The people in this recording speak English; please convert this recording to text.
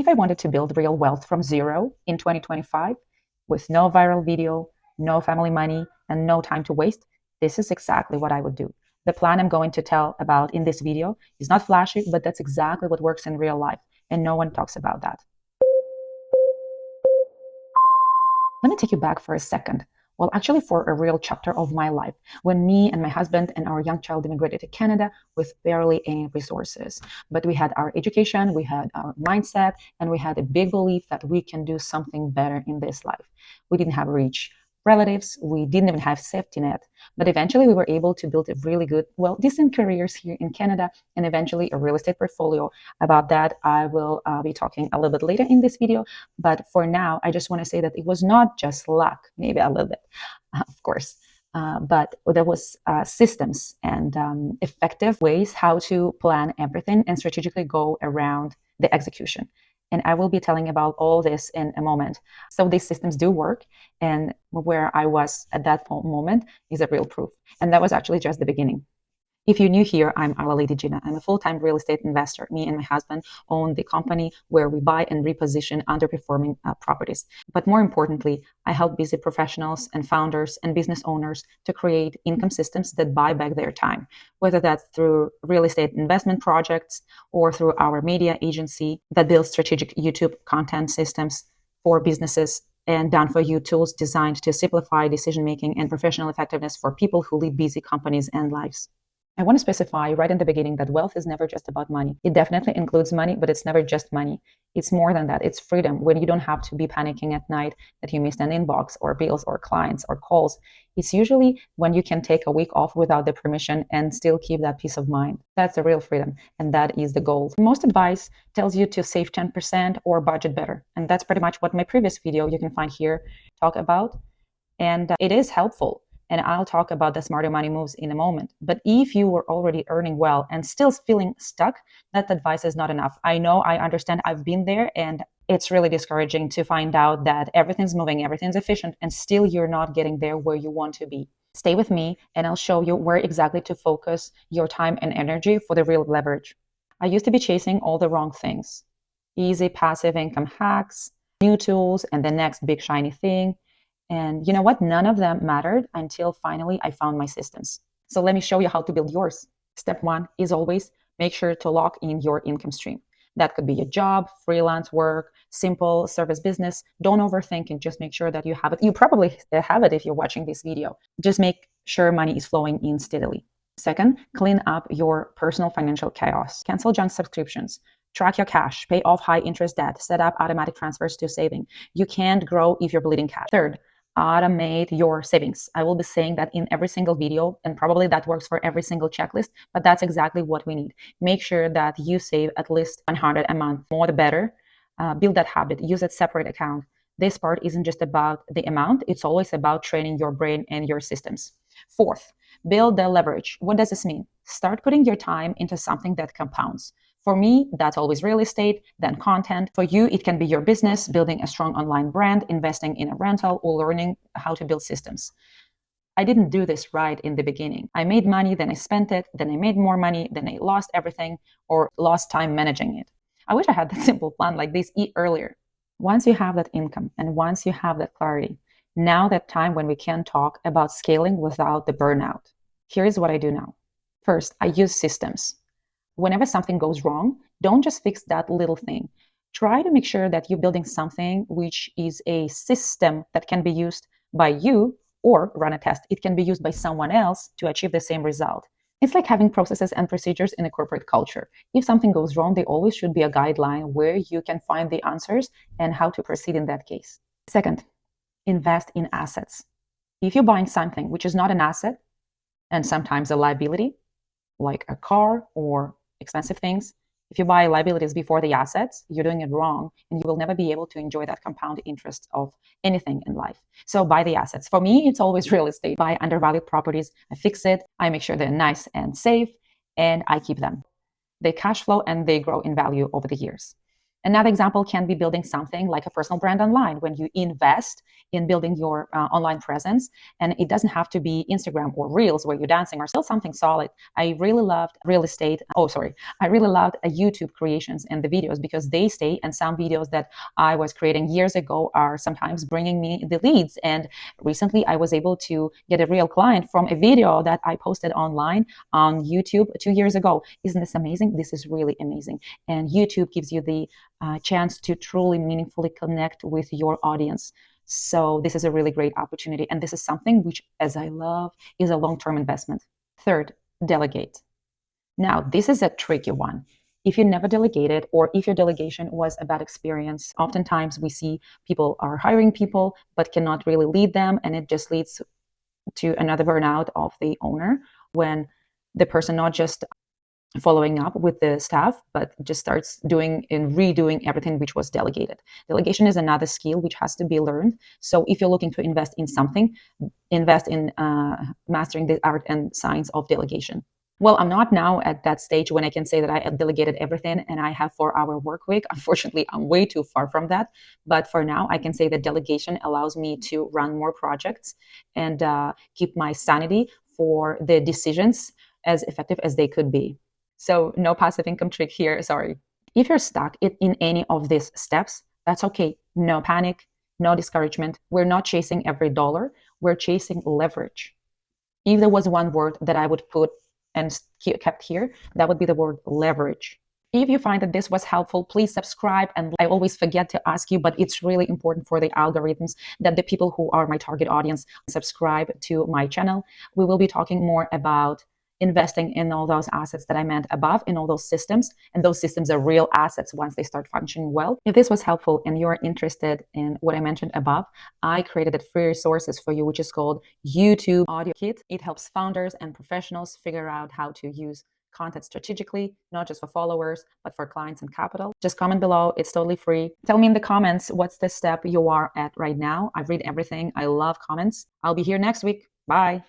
If I wanted to build real wealth from zero in 2025 with no viral video, no family money, and no time to waste, this is exactly what I would do. The plan I'm going to tell about in this video is not flashy, but that's exactly what works in real life, and no one talks about that. Let me take you back for a second. Well, actually, for a real chapter of my life, when me and my husband and our young child immigrated to Canada with barely any resources. But we had our education, we had our mindset, and we had a big belief that we can do something better in this life. We didn't have rich relatives, we didn't even have safety net, but eventually we were able to build a really good, well, decent careers here in Canada, and eventually a real estate portfolio. About that, I will be talking a little bit later in this video. But for now, I just want to say that it was not just luck, maybe a little bit, of course, but there was systems and effective ways how to plan everything and strategically go around the execution. And I will be telling about all this in a moment. So these systems do work, and where I was at that moment is a real proof. And that was actually just the beginning. If you're new here, I'm Ala Lady Gina. I'm a full-time real estate investor. Me and my husband own the company where we buy and reposition underperforming properties. But more importantly, I help busy professionals and founders and business owners to create income systems that buy back their time, whether that's through real estate investment projects or through our media agency that builds strategic YouTube content systems for businesses and done-for-you tools designed to simplify decision-making and professional effectiveness for people who lead busy companies and lives. I want to specify right in the beginning that wealth is never just about money. It definitely includes money, but it's never just money. It's more than that. It's freedom when you don't have to be panicking at night that you missed an inbox or bills or clients or calls. It's usually when you can take a week off without the permission and still keep that peace of mind. That's the real freedom, and that is the goal. Most advice tells you to save 10% or budget better, and that's pretty much what my previous video you can find here talk about, and it is helpful. And I'll talk about the smarter money moves in a moment. But if you were already earning well and still feeling stuck, that advice is not enough. I know, I understand, I've been there, and it's really discouraging to find out that everything's moving, everything's efficient, and still you're not getting there where you want to be. Stay with me, and I'll show you where exactly to focus your time and energy for the real leverage. I used to be chasing all the wrong things. Easy passive income hacks, new tools, and the next big shiny thing. And you know what? None of them mattered until finally I found my systems. So let me show you how to build yours. Step one is always make sure to lock in your income stream. That could be a job, freelance work, simple service business. Don't overthink it. Just make sure that you have it. You probably have it if you're watching this video. Just make sure money is flowing in steadily. Second, clean up your personal financial chaos. Cancel junk subscriptions. Track your cash. Pay off high interest debt. Set up automatic transfers to saving. You can't grow if you're bleeding cash. Third, automate your savings. I will be saying that in every single video, and probably that works for every single checklist, but that's exactly what we need. Make sure that you save at least $100 a month. More the better. Build that habit. Use a separate account. This part isn't just about the amount. It's always about training your brain and your systems. Fourth, build the leverage. What does this mean? Start putting your time into something that compounds. For me, that's always real estate, then content. For you, it can be your business, building a strong online brand, investing in a rental, or learning how to build systems. I didn't do this right in the beginning. I made money, then I spent it, then I made more money, then I lost everything or lost time managing it. I wish I had that simple plan like this earlier. Once you have that income and once you have that clarity, now that time when we can talk about scaling without the burnout. Here's what I do now. First, I use systems. Whenever something goes wrong, don't just fix that little thing. Try to make sure that you're building something which is a system that can be used by you or run a test. It can be used by someone else to achieve the same result. It's like having processes and procedures in a corporate culture. If something goes wrong, there always should be a guideline where you can find the answers and how to proceed in that case. Second, invest in assets. If you're buying something which is not an asset and sometimes a liability, like a car or expensive things, if you buy liabilities before the assets, you're doing it wrong, and you will never be able to enjoy that compound interest of anything in life. So buy the assets. For me, it's always real estate. Buy undervalued properties, I fix it, I make sure they're nice and safe, and I keep them. They cash flow and they grow in value over the years. Another example can be building something like a personal brand online when you invest in building your online presence. And it doesn't have to be Instagram or Reels where you're dancing or still something solid. I really loved real estate. Oh, sorry. I really loved YouTube creations and the videos because they stay. And some videos that I was creating years ago are sometimes bringing me the leads. And recently I was able to get a real client from a video that I posted online on YouTube 2 years ago. Isn't this amazing? This is really amazing. And YouTube gives you the chance to truly meaningfully connect with your audience. So this is a really great opportunity. And this is something which, as I love, is a long-term investment. Third, delegate. Now, this is a tricky one. If you never delegated or if your delegation was a bad experience, oftentimes we see people are hiring people but cannot really lead them, and it just leads to another burnout of the owner when the person not just following up with the staff, but just starts doing and redoing everything which was delegated. Delegation is another skill which has to be learned. So if you're looking to invest in something, invest in mastering the art and science of delegation. Well, I'm not now at that stage when I can say that I have delegated everything and I have 4-hour work week. Unfortunately, I'm way too far from that. But for now, I can say that delegation allows me to run more projects and keep my sanity for the decisions as effective as they could be. So no passive income trick here, sorry. If you're stuck in any of these steps, that's okay. No panic, no discouragement. We're not chasing every dollar. We're chasing leverage. If there was one word that I would put and kept here, that would be the word leverage. If you find that this was helpful, please subscribe. And I always forget to ask you, but it's really important for the algorithms that the people who are my target audience subscribe to my channel. We will be talking more about investing in all those assets that I meant above, in all those systems. And those systems are real assets once they start functioning well. If this was helpful and you're interested in what I mentioned above, I created a free resources for you, which is called YouTube Audio Kit. It helps founders and professionals figure out how to use content strategically, not just for followers, but for clients and capital. Just comment below. It's totally free. Tell me in the comments what's the step you are at right now. I read everything. I love comments. I'll be here next week. Bye.